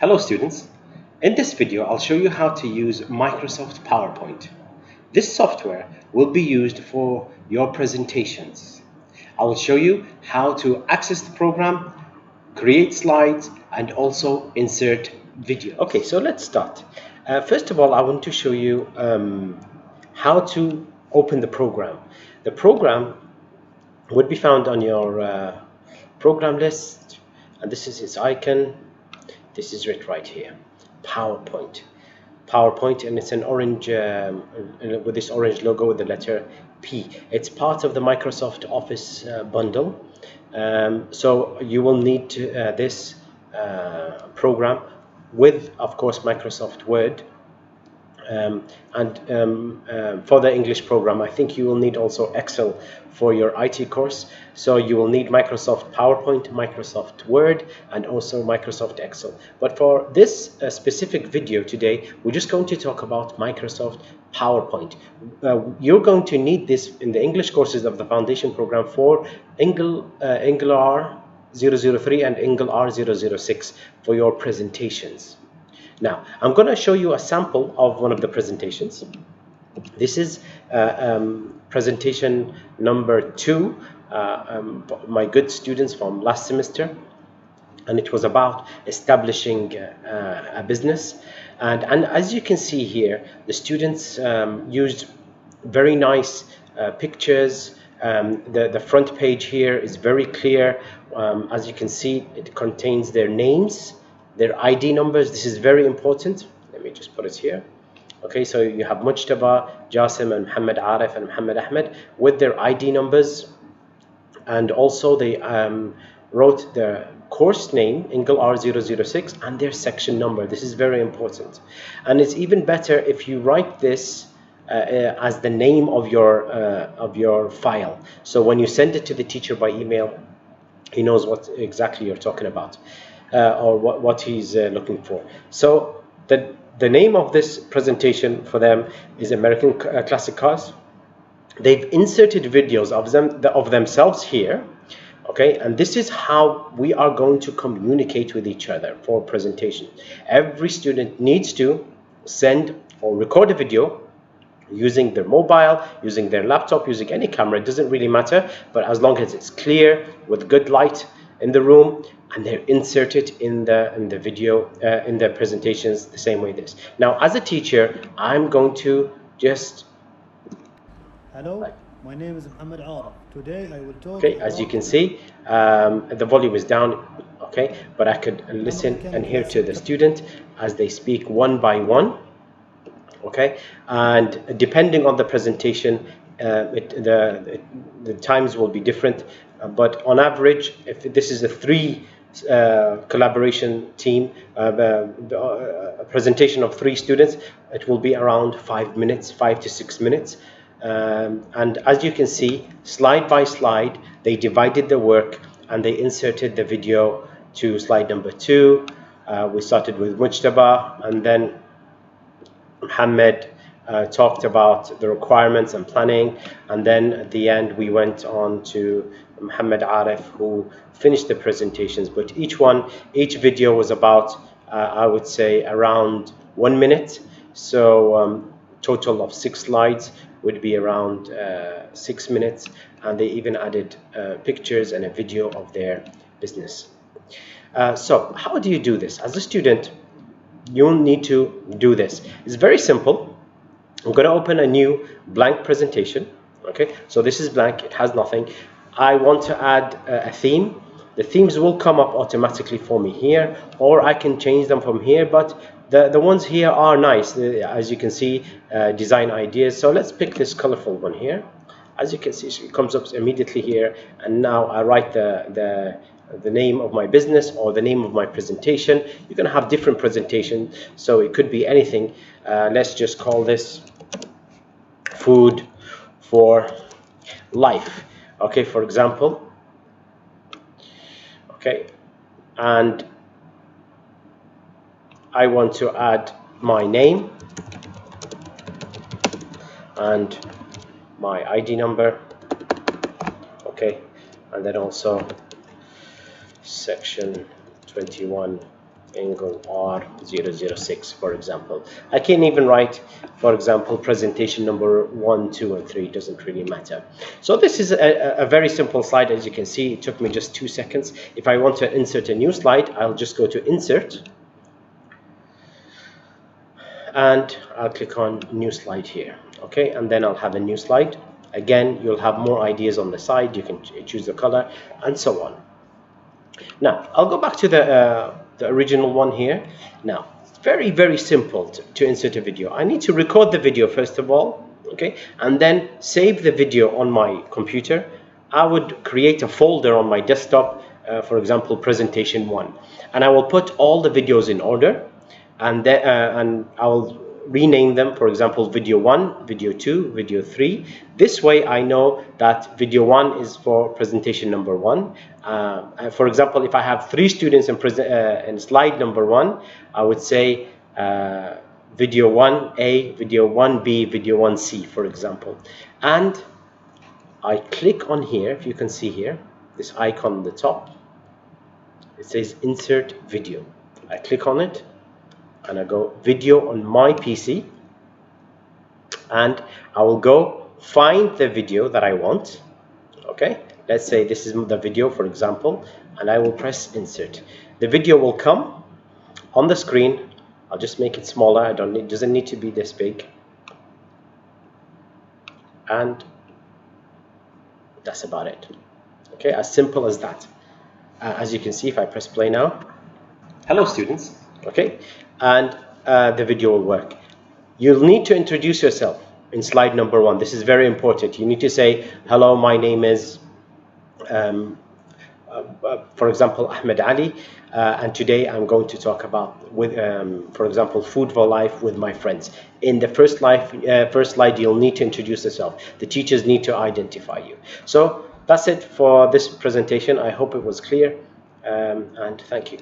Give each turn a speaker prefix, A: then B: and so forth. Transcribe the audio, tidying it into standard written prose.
A: Hello students, in this video I'll show you how to use Microsoft PowerPoint. This software will be used for your presentations. I will show you how to access the program, create slides, and also insert video. Okay, so let's start. First of all, I want to show you how to open the program. The program would be found on your program list, and this is its icon. This is it right here, PowerPoint. PowerPoint, and it's an orange with this orange logo with the letter P. It's part of the Microsoft Office bundle. So you will need this program with, of course, Microsoft Word. For the English program, I think you will need also Excel for your IT course. So you will need Microsoft PowerPoint, Microsoft Word, and also Microsoft Excel. But for this specific video today, we're just going to talk about Microsoft PowerPoint. You're going to need this in the English courses of the foundation program for Engle 003 and Engle R006 for your presentations. Now, I'm going to show you a sample of one of the presentations. This is presentation number 2, my good students from last semester, and it was about establishing a business. And as you can see here, the students used very nice pictures. The front page here is very clear. As you can see, it contains their names, their ID numbers. This is very important. Let me just put it here. Okay, so you have Mujtaba, Jasim, and Muhammad Arif, and Muhammad Ahmed with their ID numbers. And also they wrote the course name, Engle R006, and their section number. This is very important. And it's even better if you write this as the name of your file. So when you send it to the teacher by email, he knows what exactly you're talking about. Or what he's looking for. So the name of this presentation for them is American Classic Cars. They've inserted videos of themselves here. Okay, and this is how we are going to communicate with each other for presentation. Every student needs to send or record a video using their mobile, using their laptop, using any camera. It doesn't really matter, but as long as it's clear with good light in the room, and they're inserted in the video in the presentations the same way this. Now, as a teacher, I'm going to just.
B: Hello, my name is Muhammad Arif. Today I will talk.
A: Okay, as you can see, the volume is down. Okay, but I could listen and hear to the student as they speak one by one. Okay, and depending on the presentation, the times will be different. But on average, if this is a 3 collaboration team, a presentation of 3 students, it will be around 5 minutes, 5 to 6 minutes. And as you can see, slide by slide, they divided the work and they inserted the video to slide number 2. We started with Mujtaba, and then Muhammad talked about the requirements and planning, and then at the end we went on to Muhammad Arif, who finished the presentations. But each video was about I would say around 1 minute, so total of 6 slides would be around 6 minutes, and they even added pictures and a video of their business. So how do you do this? As a student, you'll need to do this. It's very simple. I'm going to open a new blank presentation. Okay, so this is blank, it has nothing. I want to add a theme. The themes will come up automatically for me here, or I can change them from here, but the ones here are nice. As you can see, design ideas. So let's pick this colorful one here. As you can see, it comes up immediately here, and now I write the name of my business or the name of my presentation. You're going to have different presentations, so it could be anything. Let's just call this Food for Life. Okay, for example. Okay, and I want to add my name and my ID number. Okay, and then also section 21 angle R006, for example. I can even write, for example, presentation number 1, 2, or 3, doesn't really matter. So this is a very simple slide. As you can see, it took me just 2 seconds. If I want to insert a new slide, I'll just go to insert, and I'll click on new slide here. Okay, and then I'll have a new slide. Again, you'll have more ideas on the side. You can choose the color and so on. Now, I'll go back to the original one here. Now, it's very simple to insert a video. I need to record the video first of all, okay, and then save the video on my computer. I would create a folder on my desktop, for example, presentation 1, and I will put all the videos in order, and then I will rename them, for example, video 1, video 2, video 3. This way I know that video 1 is for presentation number 1. For example, if I have 3 students in slide number 1, I would say video 1A, video 1B, video 1C, for example. And I click on here, if you can see here, this icon on the top, it says insert video. I click on it, and I go video on my PC, and I will go find the video that I want. Okay, let's say this is the video, for example, and I will press insert. The video will come on the screen. I'll just make it smaller. It doesn't need to be this big, and that's about it. Okay, as simple as that. As you can see, if I press play now, hello students. Okay, and the video will work. You'll need to introduce yourself in slide number 1. This is very important. You need to say, hello, my name is, for example, Ahmed Ali, and today I'm going to talk about, for example, food for life with my friends. In the first slide, you'll need to introduce yourself. The teachers need to identify you. So that's it for this presentation. I hope it was clear, and thank you.